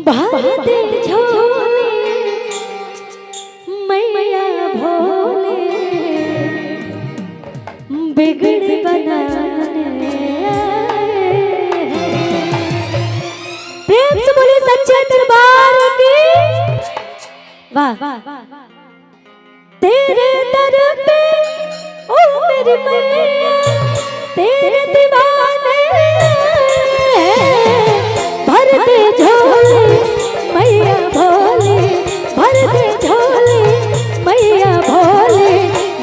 भर दे झोले मैया भोले बिगड़ बनाने प्रेम से बोले सच्चे दरबार की वाह तेरे दर पे ओ मेरी मैया तेरे दीवाने भर दे झोले मैया भोले भर दे झोले मैया भोले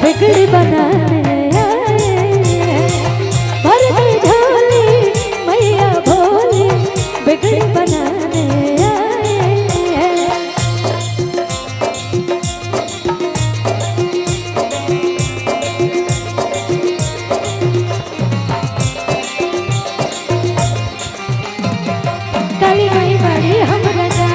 बिगड़ बनाने भर दे झोले मैया भोले बिगड़ बनाने काली माई बड़ी हम रजा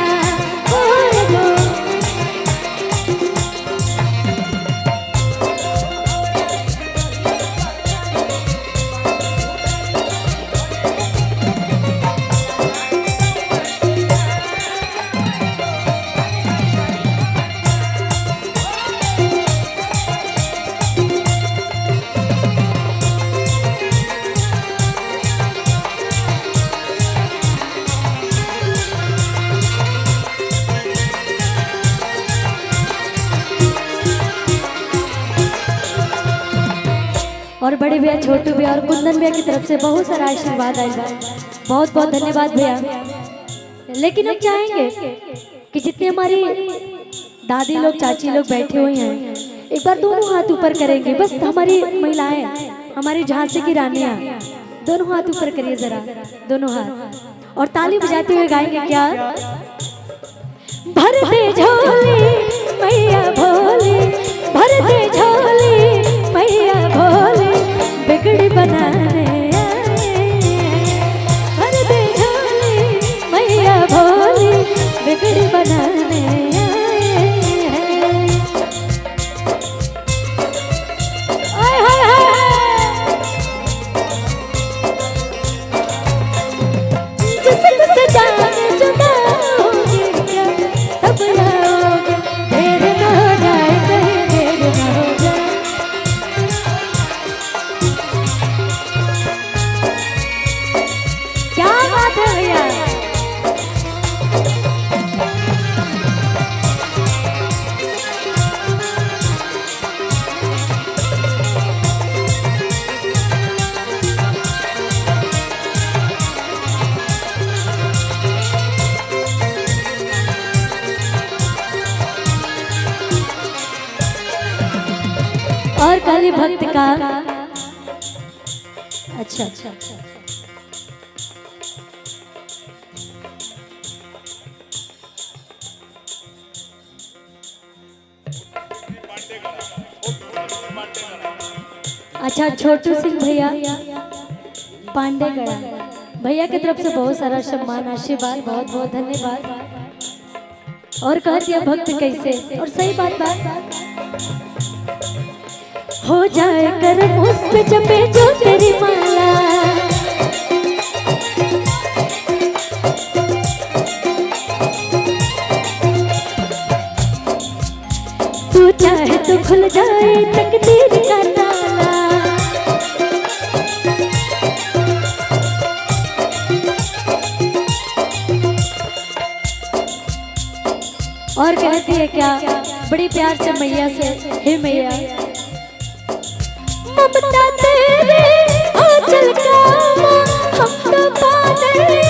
और बड़े भैया छोटू भैया और कुंदन भैया की तरफ से बहुत सारा आशीर्वाद आएगा। बहुत बहुत धन्यवाद भैया। लेकिन हम चाहेंगे कि जितने हमारी दादी लोग चाची लोग बैठे हुए हैं एक बार दोनों हाथ ऊपर करेंगे। बस हमारी महिलाएं हमारी झांसी की रानियां दोनों हाथ ऊपर करिए जरा दोनों हाथ और ताली बजाते हुए गाएंगे क्या भर दे झोले मैया भोले भर दे झोले मैया भोले बिगड़ बनाने भर दे झोले मैया भोले बिगड़ बनाने आय हाय हाय जिससे जान जुदा होगी क्या तब आओगे देर न हो जाए कहीं देर न हो जाए क्या बात है भैया और काली भक्त का अच्छा अच्छा अच्छा छोटू सिंह भैया पांडे गया भैया की तरफ से बहुत सारा सम्मान आशीर्वाद बहुत बहुत धन्यवाद। और कह दिया भक्त कैसे और सही बात हो जाए कर उस पे जपे जो तेरी माला तू चाहे तो खुल जाए तकदीर का ताला और कहती है क्या बड़ी प्यार से मैया से हे मैया ममता तेरे आंचल का हम तो पा नहीं